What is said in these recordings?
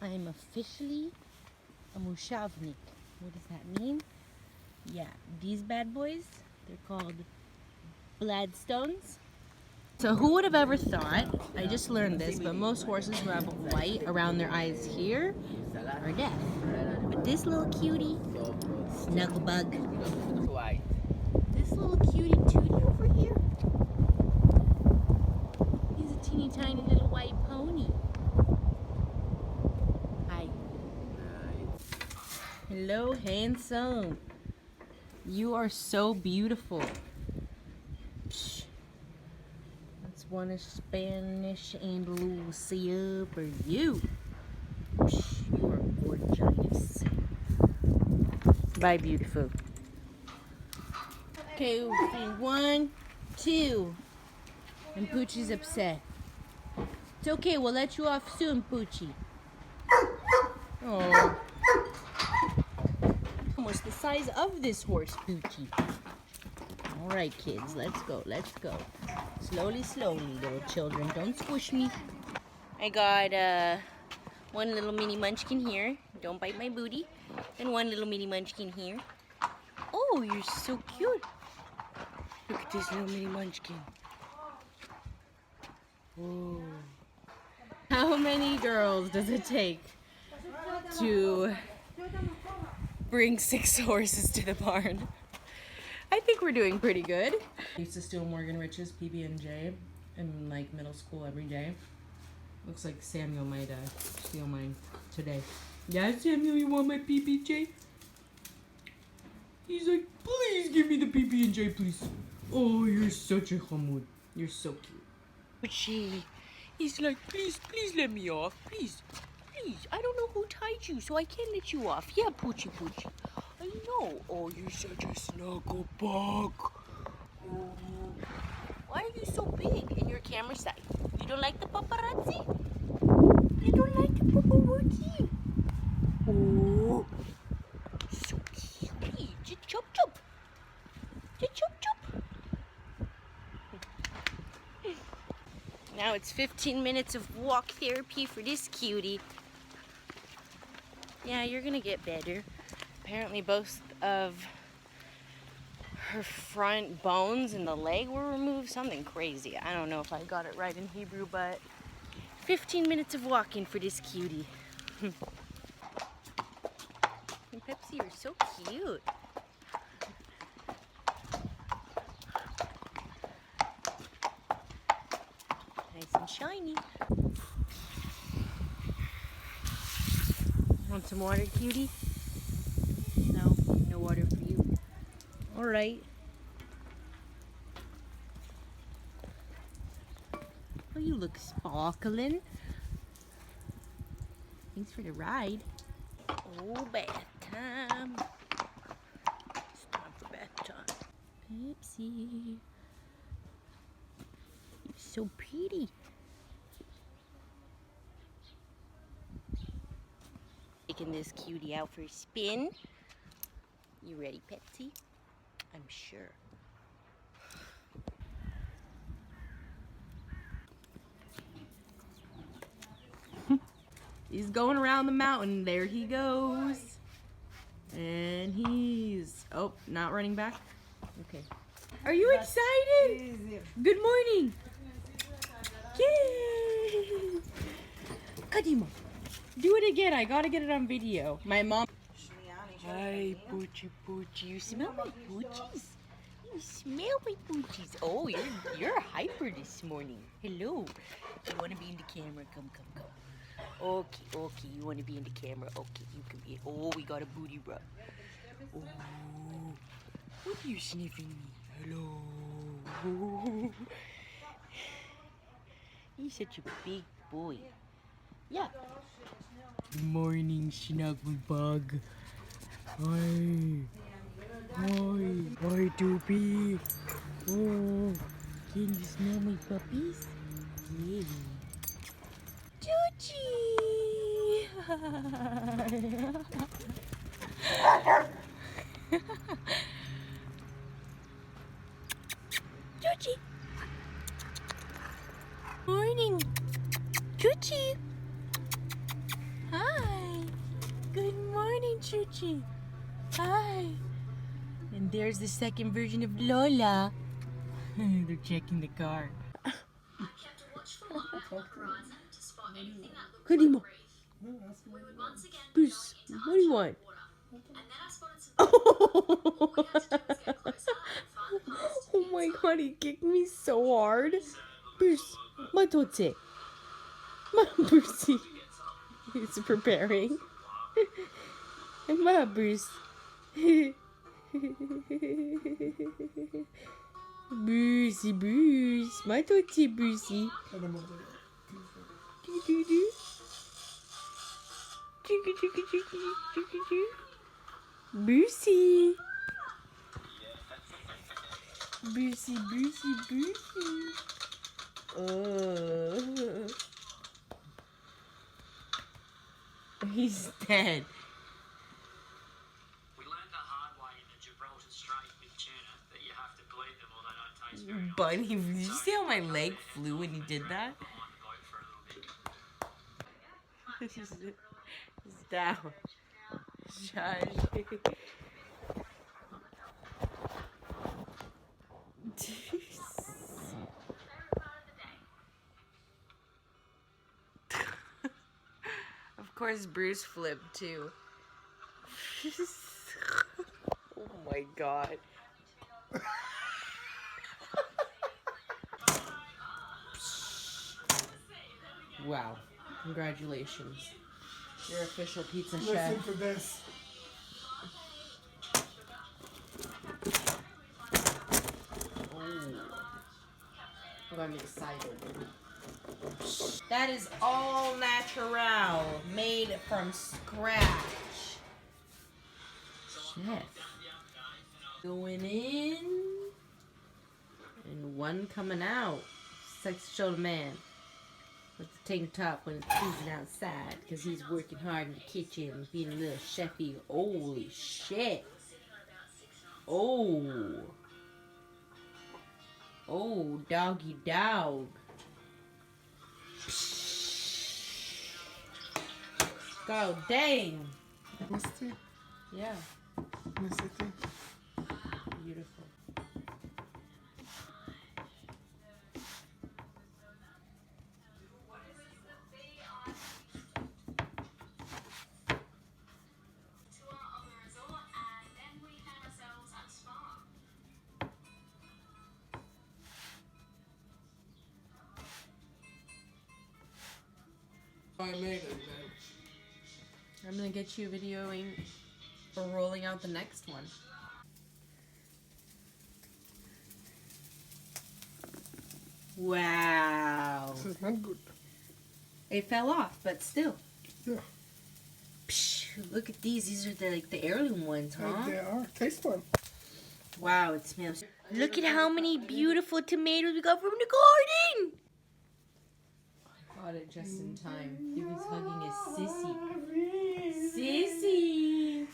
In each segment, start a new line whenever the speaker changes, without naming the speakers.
I'm officially a mushavnik. What does that mean? Yeah, these bad boys, they're called Gladstones. So who would have ever thought, I just learned this, but most horses who have white around their eyes here are deaf. But this little cutie, Snugglebug. This little cutie tootie over here, he's a teeny tiny little white pony. Hi. Hello, handsome. You are so beautiful. Psh. That's one of Spanish Andalusia for you. Psh, you are gorgeous. Bye, beautiful. Okay, we'll see 1, 2. And Poochie's upset. It's okay, we'll let you off soon, Poochie. Oh. Almost the size of this horse, Poochie. Alright, kids, let's go, let's go. Slowly, slowly, little children. Don't squish me. I got one little mini munchkin here. Don't bite my booty. And one little mini munchkin here. Oh, you're so cute. Look at this little mini munchkin. Oh. How many girls does it take to bring 6 horses to the barn? I think we're doing pretty good. I used to steal Morgan Rich's PB&J in like middle school every day. Looks like Samuel might steal mine today. Yeah, Samuel, you want my PB&J? He's like, please give me the PB&J, please. Oh, you're such a hamud. You're so cute. But he's like, please let me off. Please. I don't know who tied you, so I can't let you off. Yeah, Poochie. I know. Oh, you're such a snuggle bug. Oh. Why are you so big in your camera side? You don't like the paparazzi? You don't like the paparazzi? Oh. So cute. Chop. Now it's 15 minutes of walk therapy for this cutie. Yeah, you're gonna get better. Apparently both of her front bones and the leg were removed. Something crazy. I don't know if I got it right in Hebrew, but 15 minutes of walking for this cutie. And Pepsi, you're so cute. Nice and shiny. Want some water, cutie? No water for you. All right. Oh, you look sparkling. Thanks for the ride. Oh, bath time. It's time for bath time. Pepsi. You're so pretty. Taking this cutie out for a spin. You ready, Pepsi? I'm sure. He's going around the mountain. There he goes. And he's... Oh, not running back? Okay. Are you excited? Good morning. Yay! Kadima. Do it again. I gotta get it on video. My mom... Hi, Poochie. You smell my poochies? You smell my poochies. Oh, you're hyper this morning. Hello. You want to be in the camera? Come. Okay. You want to be in the camera? Okay, you can be. Oh, we got a booty rub. Oh, what are you sniffing me? Hello. You're such a big boy. Yeah. Good morning, Snugglebug. Hi, Doopy. Oh, can you smell my puppies? Yeah. Choochie! Choochie! Morning! Choochie! Hi! Chuchi. Hi. And there's the second version of Lola. They're checking the car. Kadima. Bruce, what do you want? Oh my god, he kicked me so hard. Bruce, matote. Brucey. He's preparing. Ma, Bruce. Brucey, Bruce. Matote, Brucey. Brucey. Brucey, Brucey, Brucey. He's dead.
We learned the hard way in the Gibraltar Strait with tuna that you have to bleed them or they don't taste very nice.
Bunny, did you see how my leg flew when he did that?
Behind the boat for a little bit.
He's down. Shush. Of course, Bruce flipped too. Oh my god. Wow. Congratulations. Your official pizza chef.
Listen to this.
I'm excited. That is all natural, made from scratch. Chef. Going in. And one coming out. Sex show the man. With the tank top when it's freezing outside. Because he's working hard in the kitchen. Being a little chefy. Holy shit. Oh. Oh, doggy dog. God dang.
Misty?
Yeah,
Misty?
beautiful.
I made it, man.
I'm gonna get you videoing or rolling out the next one. Wow.
This is not good.
It fell off, but still.
Yeah.
Psh, look at these. These are the heirloom ones, huh?
They are. Taste one.
Wow, it smells. Look at how many beautiful tomatoes we got from the garden. I got it just in time. He was hugging his sissy. Sissy!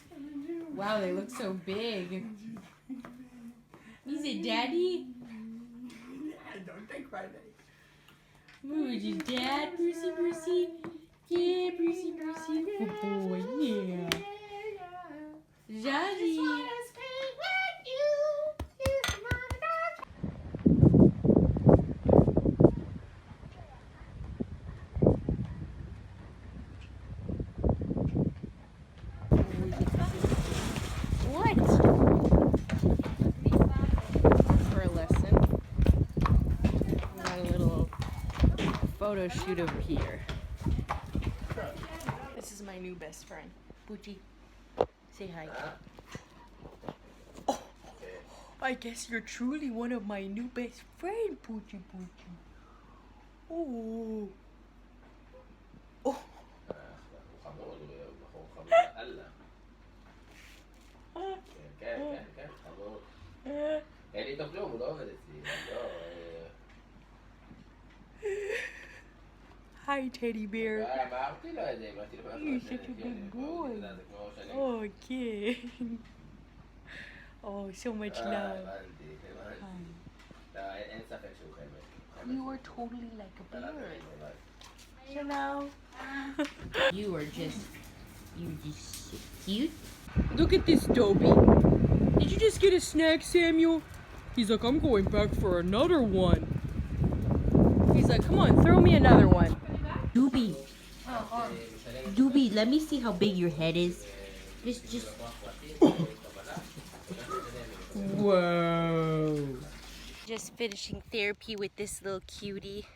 Wow, they look so big. He's a daddy?
Don't take my name.
Who's your dad, Brucey, Brucey? Yeah, Brucey, Brucey. Good boy, yeah. Daddy. For a lesson. We got a little photo shoot over here. This is my new best friend, Poochie. Say hi. Oh, I guess you're truly one of my new best friend, Poochie Poochie. Oh. Oh. Hi, teddy bear. You're such a big boy. Okay. Oh, so much love. You are totally like a bear. You know? You are just You're just so cute. Look at this Dobie. Did you just get a snack, Samuel? He's like, I'm going back for another one. He's like, come on, throw me another one. Doobie. Doobie, let me see how big your head is. Just. Whoa. Just finishing therapy with this little cutie.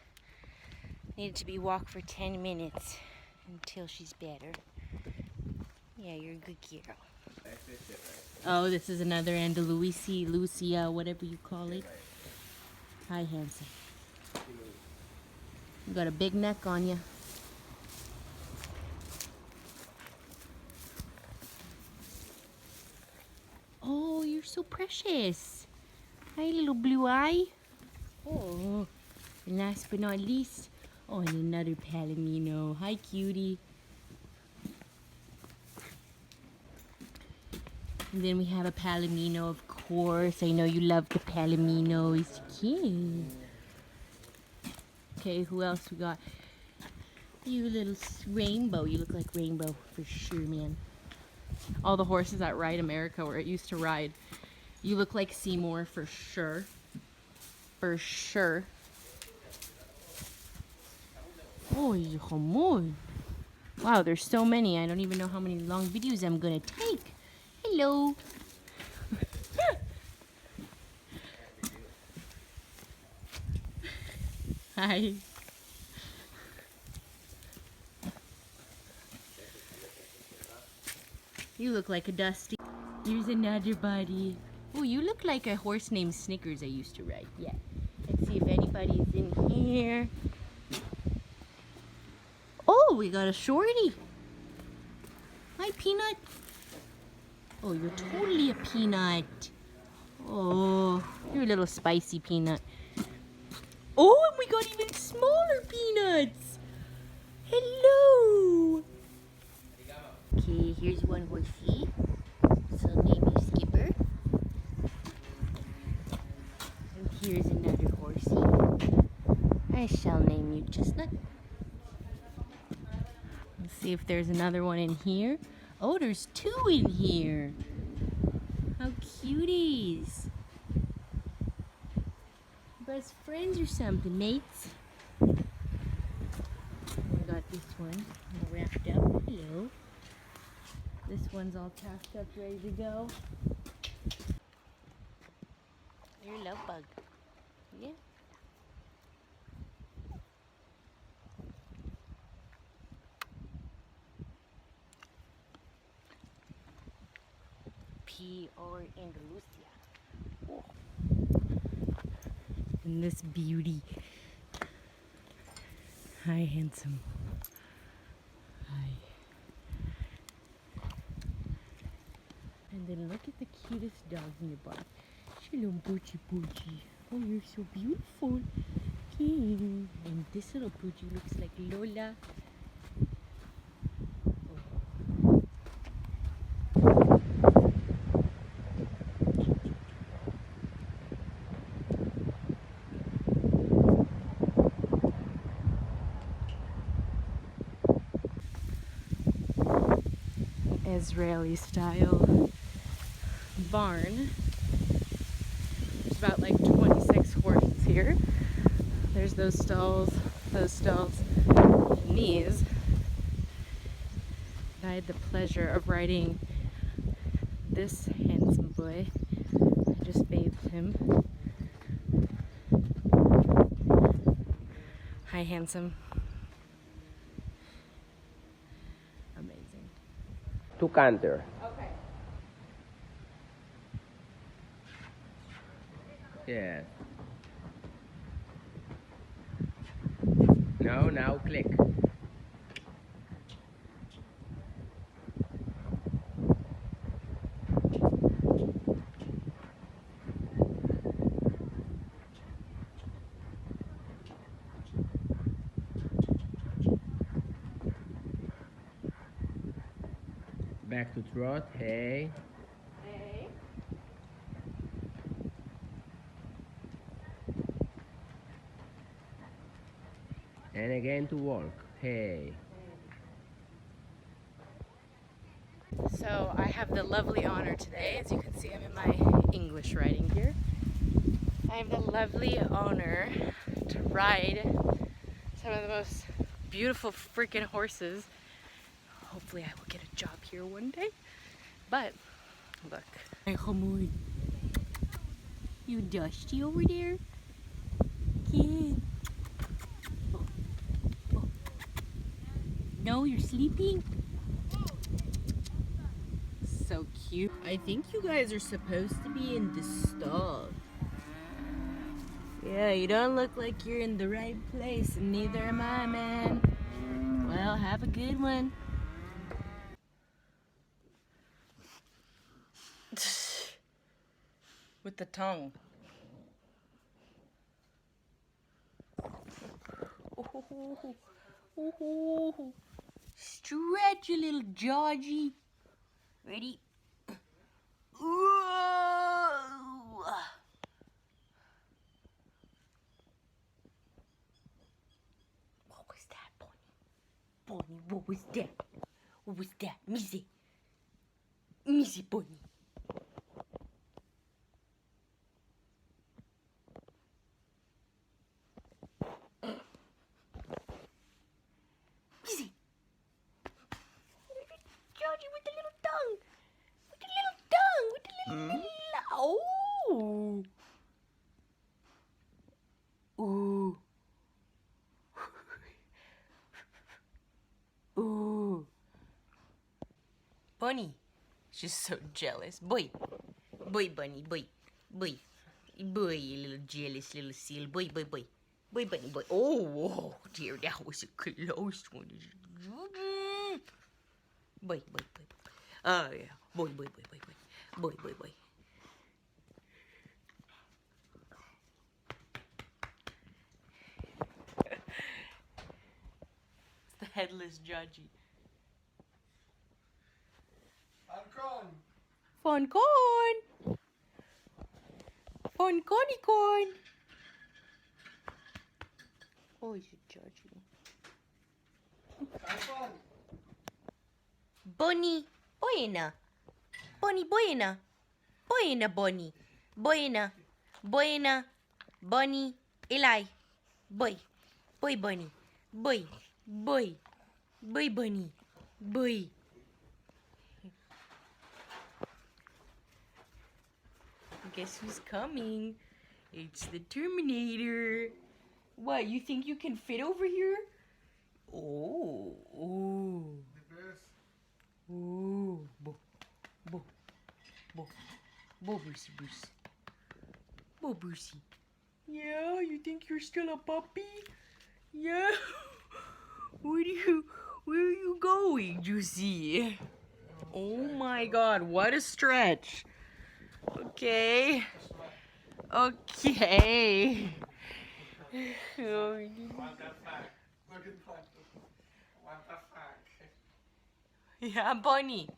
Needed to be walked for 10 minutes until she's better. Yeah, you're a good girl. Oh, this is another Andalusi, Lucia, whatever you call it. Hi, handsome. You got a big neck on you. Oh, you're so precious. Hi, little blue eye. Oh, and last but not least, oh, and another Palomino. Hi, cutie. And then we have a Palomino, of course. I know you love the Palomino. He's cute. Okay, who else we got? You little Rainbow. You look like Rainbow for sure, man. All the horses that ride America where it used to ride. You look like Seymour for sure. For sure. Oh, come on. Wow, there's so many. I don't even know how many long videos I'm gonna take. Hello. Hi. You look like a Dusty. Here's another buddy. Oh, you look like a horse named Snickers I used to ride. Yeah. Let's see if anybody's in here. Oh, we got a shorty. Hi, Peanut. Oh, you're totally a peanut. Oh, you're a little spicy peanut. Oh, and we got even smaller peanuts. Hello. Okay, here's one horsey. So name you Skipper. And here's another horsey. I shall name you Chestnut. Let's see if there's another one in here. Oh, there's two in here. How cuties. Best friends or something, mates. We got this one all wrapped up. Hello. This one's all tacked up, ready to go. You're a love bug. Yeah. P.R. Andalusia. Oh. And this beauty. Hi, handsome. Hi. And then look at the cutest dogs in your box. Hello, Poochie Poochie. Oh, you're so beautiful. Okay. And this little Poochie looks like Lola. Israeli style barn. There's about like 26 horses here. There's those stalls, and these. I had the pleasure of riding this handsome boy. I just bathed him. Hi, handsome. Amazing.
To canter.
Okay.
Yeah. No, now click. Back to trot. Hey.
Hey.
And again to walk. Hey.
So I have the lovely honor today, as you can see, I'm in my English writing here. I have the lovely honor to ride some of the most beautiful freaking horses. Hopefully I will get a job here one day. But, look. Hey, Hamoud. You dusty over there? Kid. No, you're sleeping? So cute. I think you guys are supposed to be in the stall. Yeah, you don't look like you're in the right place, and neither am I, man. Well, have a good one. With the tongue. Stretch a little Georgie. Ready? What was that, Bonnie? Bonnie, what was that? What was that? Missy. Missy, Bonnie. Missy. Georgie with the little tongue. With the little tongue. With the little... Oh. Ooh. Ooh. Bunny. She's so jealous. Boy. Boy, Bunny. Boy. Boy. Boy, you little jealous little seal. Boy, boy, boy. Boy, Bunny, boy. Oh, dear. That was a close one. Boy, boy, boy. Oh, yeah. Boy, boy, boy, boy, boy. Boy, boy, boy. It's the headless judgy.
Patron.
Fun corn. Fun corny corn. Oh, you judgy.
Patron.
Bunny. Buena. Bunny, buena. Buena, Bunny. Buena. Buena. Bunny. Eli. Boy. Boy, Bunny. Boy. Boy. Boy, Bunny. Boy. Guess who's coming? It's the Terminator. What, you think you can fit over here? Oh. Oh.
The best.
Ooh, bo, bo, bo, bo, Brucey, Bruce. Bo, Brucey. Yeah, you think you're still a puppy? Yeah. Where are you going, Juicy? Oh my God, what a stretch. Okay. Okay.
What the fuck? Look at that. What the fuck?
Yeah, Bunny.